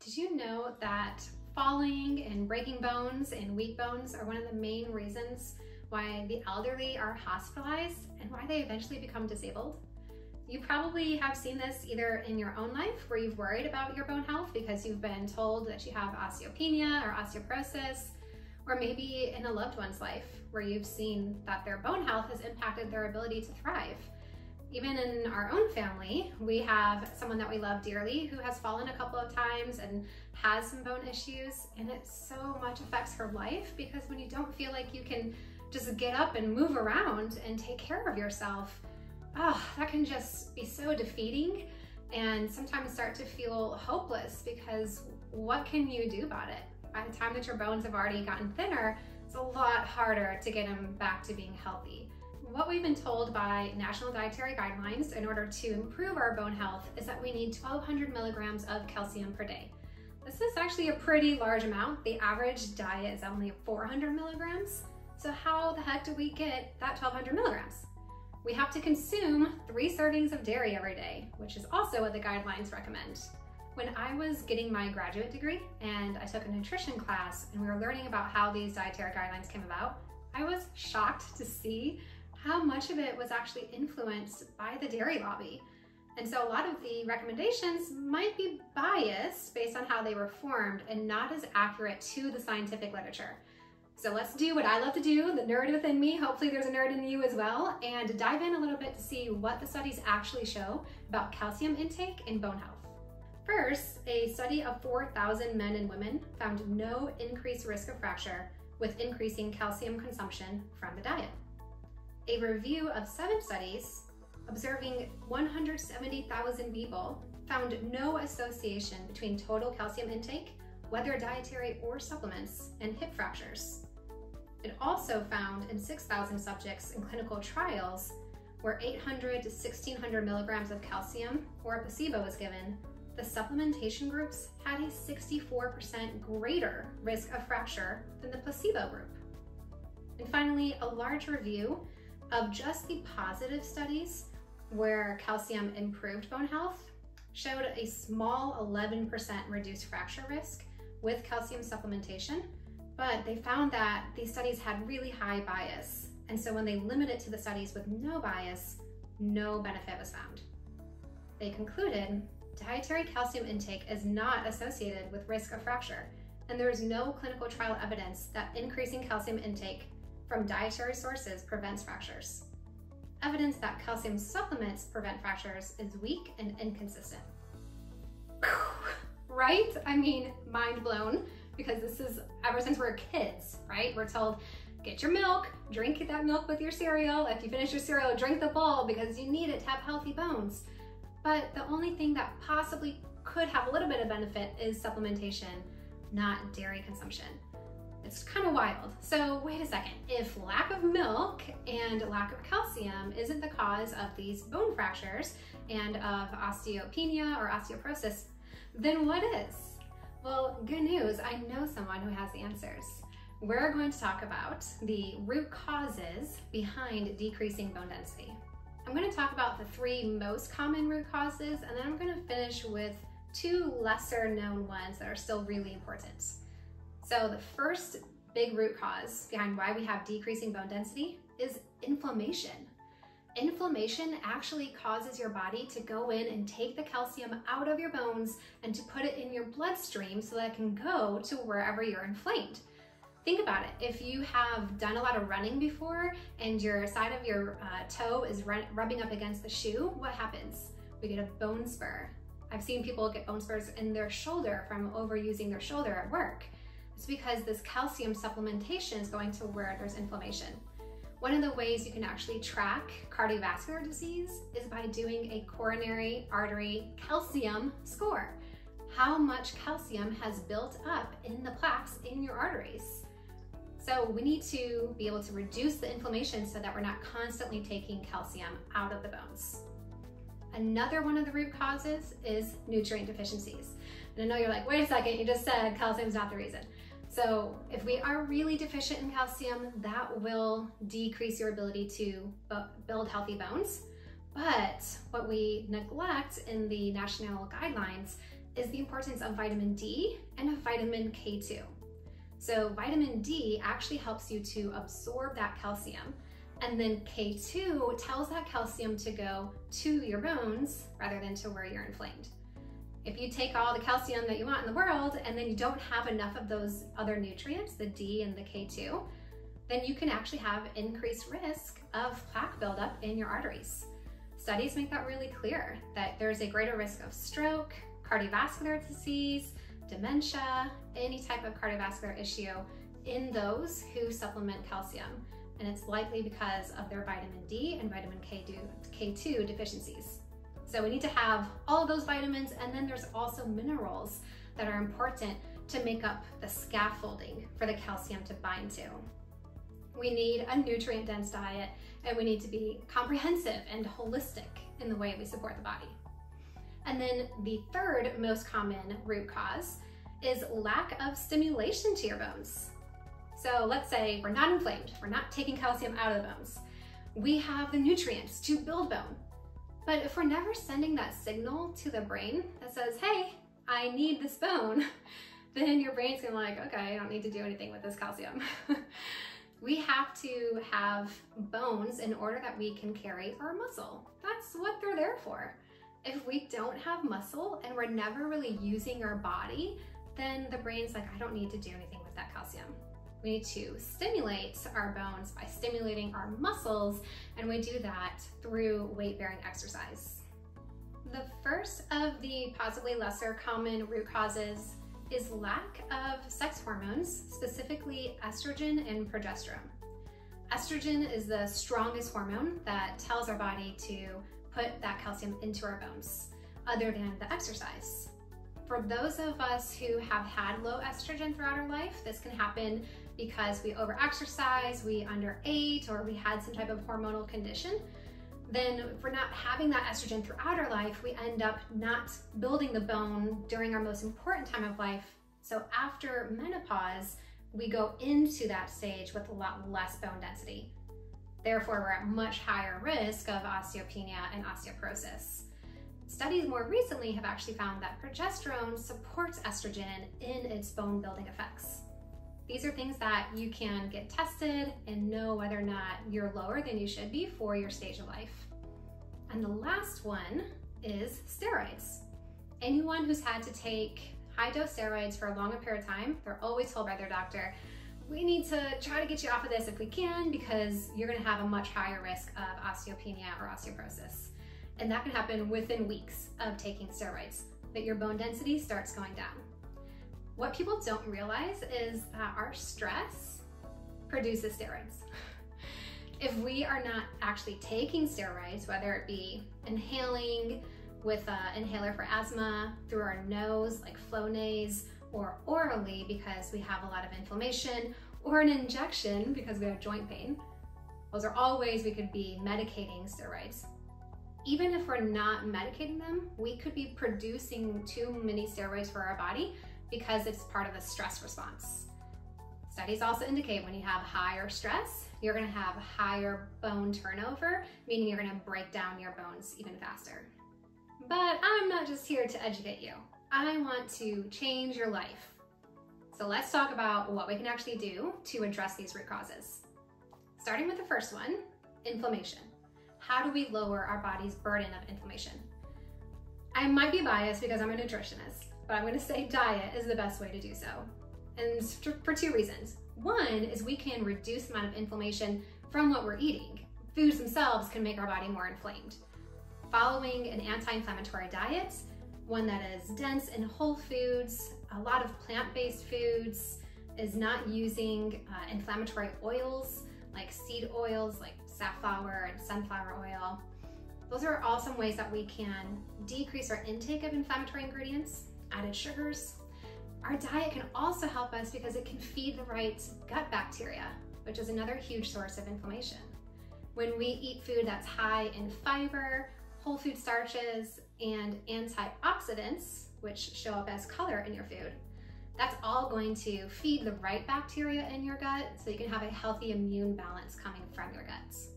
Did you know that falling and breaking bones and weak bones are one of the main reasons why the elderly are hospitalized and why they eventually become disabled? You probably have seen this either in your own life where you've worried about your bone health because you've been told that you have osteopenia or osteoporosis, or maybe in a loved one's life where you've seen that their bone health has impacted their ability to thrive. Even in our own family, we have someone that we love dearly who has fallen a couple of times and has some bone issues, and it so much affects her life because when you don't feel like you can just get up and move around and take care of yourself, that can just be so defeating and sometimes start to feel hopeless because what can you do about it? By the time that your bones have already gotten thinner, it's a lot harder to get them back to being healthy. What we've been told by national dietary guidelines in order to improve our bone health is that we need 1,200 milligrams of calcium per day. This is actually a pretty large amount. The average diet is only 400 milligrams. So how the heck do we get that 1,200 milligrams? We have to consume 3 servings of dairy every day, which is also what the guidelines recommend. When I was getting my graduate degree and I took a nutrition class and we were learning about how these dietary guidelines came about, I was shocked to see how much of it was actually influenced by the dairy lobby. And so a lot of the recommendations might be biased based on how they were formed and not as accurate to the scientific literature. So let's do what I love to do, the nerd within me, hopefully there's a nerd in you as well, and dive in a little bit to see what the studies actually show about calcium intake and bone health. First, a study of 4,000 men and women found no increased risk of fracture with increasing calcium consumption from the diet. A review of 7 studies observing 170,000 people found no association between total calcium intake, whether dietary or supplements, and hip fractures. It also found in 6,000 subjects in clinical trials where 800 to 1,600 milligrams of calcium or a placebo was given, the supplementation groups had a 64% greater risk of fracture than the placebo group. And finally, a large review of just the positive studies where calcium improved bone health showed a small 11% reduced fracture risk with calcium supplementation, but they found that these studies had really high bias. And so when they limited to the studies with no bias, no benefit was found. They concluded dietary calcium intake is not associated with risk of fracture, and there is no clinical trial evidence that increasing calcium intake from dietary sources prevents fractures. Evidence that calcium supplements prevent fractures is weak and inconsistent. Right? I mean, mind blown, because this is ever since we're kids, right? We're told, get your milk, drink that milk with your cereal. If you finish your cereal, drink the bowl because you need it to have healthy bones. But the only thing that possibly could have a little bit of benefit is supplementation, not dairy consumption. It's kind of wild. So wait a second, if lack of milk and lack of calcium isn't the cause of these bone fractures and of osteopenia or osteoporosis, then what is? Well, good news, I know someone who has the answers. We're going to talk about the root causes behind decreasing bone density. I'm going to talk about the 3 most common root causes, and then I'm going to finish with 2 lesser known ones that are still really important. So the first big root cause behind why we have decreasing bone density is inflammation. Inflammation actually causes your body to go in and take the calcium out of your bones and to put it in your bloodstream so that it can go to wherever you're inflamed. Think about it. If you have done a lot of running before and your side of your toe is rubbing up against the shoe, what happens? We get a bone spur. I've seen people get bone spurs in their shoulder from overusing their shoulder at work. It's because this calcium supplementation is going to where there's inflammation. One of the ways you can actually track cardiovascular disease is by doing a coronary artery calcium score. How much calcium has built up in the plaques in your arteries? So we need to be able to reduce the inflammation so that we're not constantly taking calcium out of the bones. Another one of the root causes is nutrient deficiencies. And I know you're like, wait a second, you just said calcium's not the reason. So if we are really deficient in calcium, that will decrease your ability to build healthy bones. But what we neglect in the national guidelines is the importance of vitamin D and of vitamin K2. So vitamin D actually helps you to absorb that calcium, and then K2 tells that calcium to go to your bones rather than to where you're inflamed. If you take all the calcium that you want in the world and then you don't have enough of those other nutrients, the D and the K2, then you can actually have increased risk of plaque buildup in your arteries. Studies make that really clear, that there's a greater risk of stroke, cardiovascular disease, dementia, any type of cardiovascular issue in those who supplement calcium. And it's likely because of their vitamin D and vitamin K2 deficiencies. So we need to have all of those vitamins, and then there's also minerals that are important to make up the scaffolding for the calcium to bind to. We need a nutrient-dense diet, and we need to be comprehensive and holistic in the way we support the body. And then the third most common root cause is lack of stimulation to your bones. So let's say we're not inflamed, we're not taking calcium out of the bones. We have the nutrients to build bone. But if we're never sending that signal to the brain that says, hey, I need this bone, then your brain's gonna be like, okay, I don't need to do anything with this calcium. We have to have bones in order that we can carry our muscle. That's what they're there for. If we don't have muscle and we're never really using our body, then the brain's like, I don't need to do anything with that calcium. We need to stimulate our bones by stimulating our muscles, and we do that through weight-bearing exercise. The first of the possibly lesser common root causes is lack of sex hormones, specifically estrogen and progesterone. Estrogen is the strongest hormone that tells our body to put that calcium into our bones, other than the exercise. For those of us who have had low estrogen throughout our life, this can happen because we over-exercise, we underate, or we had some type of hormonal condition. Then if we're not having that estrogen throughout our life, we end up not building the bone during our most important time of life. So after menopause, we go into that stage with a lot less bone density. Therefore, we're at much higher risk of osteopenia and osteoporosis. Studies more recently have actually found that progesterone supports estrogen in its bone building effects. These are things that you can get tested and know whether or not you're lower than you should be for your stage of life. And the last one is steroids. Anyone who's had to take high-dose steroids for a longer period of time, they're always told by their doctor, we need to try to get you off of this if we can, because you're gonna have a much higher risk of osteopenia or osteoporosis. And that can happen within weeks of taking steroids, that your bone density starts going down. What people don't realize is that our stress produces steroids. If we are not actually taking steroids, whether it be inhaling with an inhaler for asthma, through our nose like Flonase, or orally because we have a lot of inflammation, or an injection because we have joint pain, those are all ways we could be medicating steroids. Even if we're not medicating them, we could be producing too many steroids for our body because it's part of the stress response. Studies also indicate when you have higher stress, you're gonna have higher bone turnover, meaning you're gonna break down your bones even faster. But I'm not just here to educate you. I want to change your life. So let's talk about what we can actually do to address these root causes. Starting with the first one, inflammation. How do we lower our body's burden of inflammation? I might be biased because I'm a nutritionist, but I'm gonna say diet is the best way to do so. And for two reasons. One is we can reduce the amount of inflammation from what we're eating. Foods themselves can make our body more inflamed. Following an anti-inflammatory diet, one that is dense in whole foods, a lot of plant-based foods, is not using inflammatory oils like seed oils like safflower and sunflower oil. Those are all some ways that we can decrease our intake of inflammatory ingredients, added sugars. Our diet can also help us because it can feed the right gut bacteria, which is another huge source of inflammation. When we eat food that's high in fiber, whole food starches, and antioxidants, which show up as color in your food, that's all going to feed the right bacteria in your gut so you can have a healthy immune balance coming from your guts.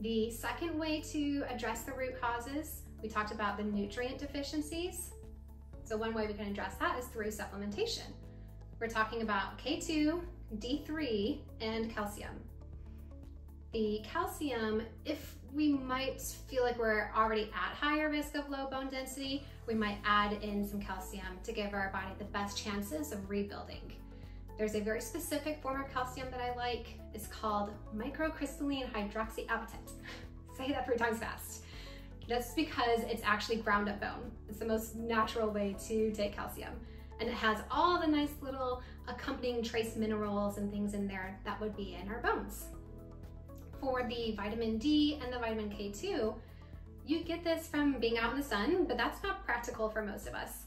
The second way to address the root causes, we talked about the nutrient deficiencies. So one way we can address that is through supplementation. We're talking about K2, D3, and calcium. The calcium, if we might feel like we're already at higher risk of low bone density, we might add in some calcium to give our body the best chances of rebuilding. There's a very specific form of calcium that I like. It's called microcrystalline hydroxyapatite. Say that 3 times fast. That's because it's actually ground up bone. It's the most natural way to take calcium. And it has all the nice little accompanying trace minerals and things in there that would be in our bones. For the vitamin D and the vitamin K2, you get this from being out in the sun, but that's not practical for most of us.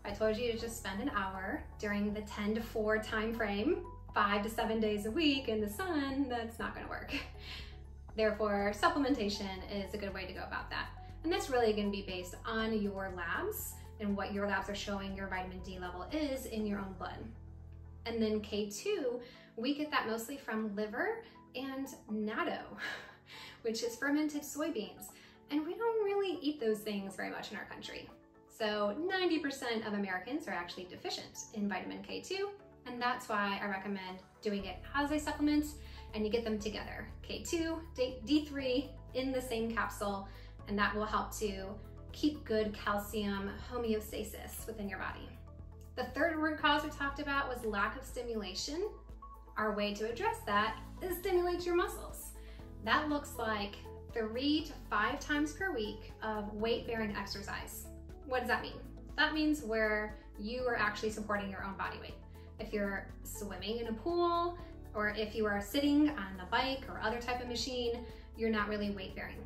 I told you to just spend an hour during the 10 to 4 time frame, 5 to 7 days a week in the sun, that's not gonna work. Therefore, supplementation is a good way to go about that. And that's really gonna be based on your labs and what your labs are showing your vitamin D level is in your own blood. And then K2, we get that mostly from liver and natto, which is fermented soybeans. And we don't really eat those things very much in our country. So 90% of Americans are actually deficient in vitamin K2, and that's why I recommend doing it as a supplement, and you get them together, K2, D3 in the same capsule, and that will help to keep good calcium homeostasis within your body. The third root cause we talked about was lack of stimulation. Our way to address that is stimulate your muscles. That looks like 3 to 5 times per week of weight-bearing exercise. What does that mean? That means where you are actually supporting your own body weight. If you're swimming in a pool, or if you are sitting on a bike or other type of machine, you're not really weight-bearing.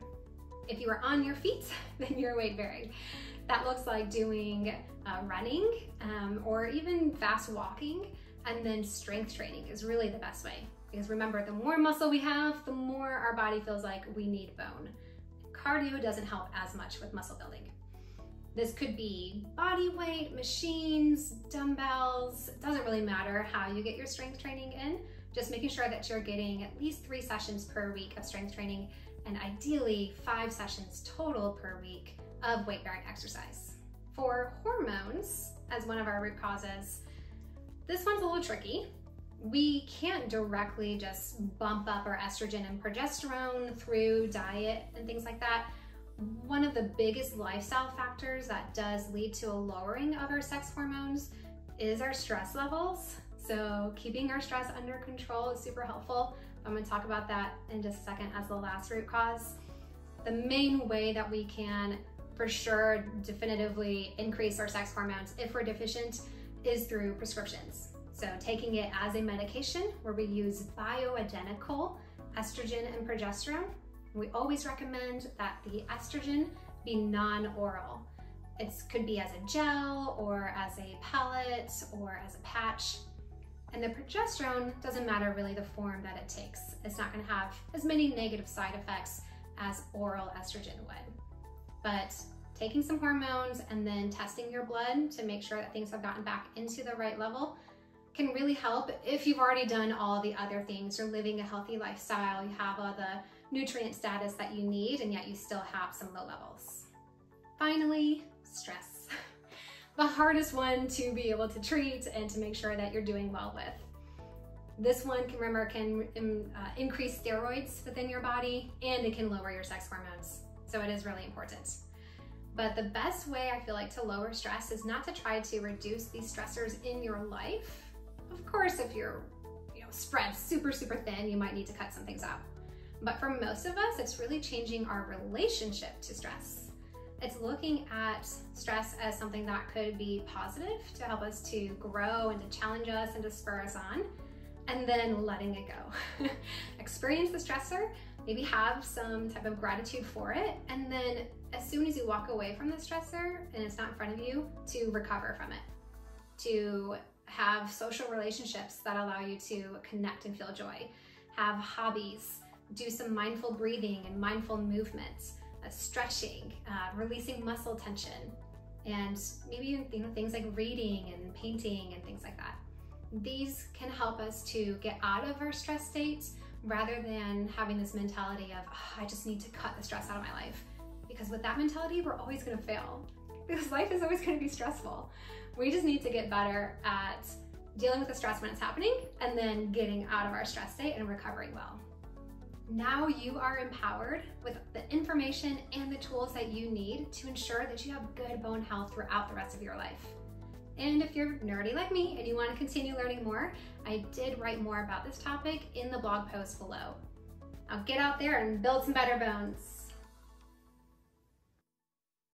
If you are on your feet, then you're weight-bearing. That looks like doing running or even fast walking, and then strength training is really the best way. Because remember, the more muscle we have, the more our body feels like we need bone. Cardio doesn't help as much with muscle building. This could be body weight, machines, dumbbells. It doesn't really matter how you get your strength training in, just making sure that you're getting at least 3 sessions per week of strength training, and ideally 5 sessions total per week of weight-bearing exercise. For hormones, as one of our root causes, this one's a little tricky. We can't directly just bump up our estrogen and progesterone through diet and things like that. One of the biggest lifestyle factors that does lead to a lowering of our sex hormones is our stress levels. So keeping our stress under control is super helpful. I'm going to talk about that in just a second as the last root cause. The main way that we can for sure definitively increase our sex hormones if we're deficient is through prescriptions. So taking it as a medication where we use bioidentical estrogen and progesterone. We always recommend that the estrogen be non-oral. It could be as a gel or as a pellet or as a patch. And the progesterone doesn't matter really the form that it takes. It's not going to have as many negative side effects as oral estrogen would. But taking some hormones and then testing your blood to make sure that things have gotten back into the right level can really help if you've already done all the other things. You're living a healthy lifestyle, you have all the nutrient status that you need, and yet you still have some low levels. Finally, stress. The hardest one to be able to treat and to make sure that you're doing well with. This one can increase steroids within your body, and it can lower your sex hormones. So it is really important. But the best way I feel like to lower stress is not to try to reduce these stressors in your life. Of course, if you're spread super thin, you might need to cut some things out. But for most of us, it's really changing our relationship to stress. It's looking at stress as something that could be positive to help us to grow and to challenge us and to spur us on, and then letting it go. Experience the stressor, maybe have some type of gratitude for it, and then as soon as you walk away from the stressor and it's not in front of you, to recover from it, to have social relationships that allow you to connect and feel joy, have hobbies, do some mindful breathing and mindful movements, stretching, releasing muscle tension, and maybe things like reading and painting and things like that. These can help us to get out of our stress state rather than having this mentality of, oh, I just need to cut the stress out of my life. Because with that mentality, we're always gonna fail. because life is always going to be stressful. We just need to get better at dealing with the stress when it's happening and then getting out of our stress state and recovering well. Now you are empowered with the information and the tools that you need to ensure that you have good bone health throughout the rest of your life. And if you're nerdy like me and you want to continue learning more, I did write more about this topic in the blog post below. Now get out there and build some better bones.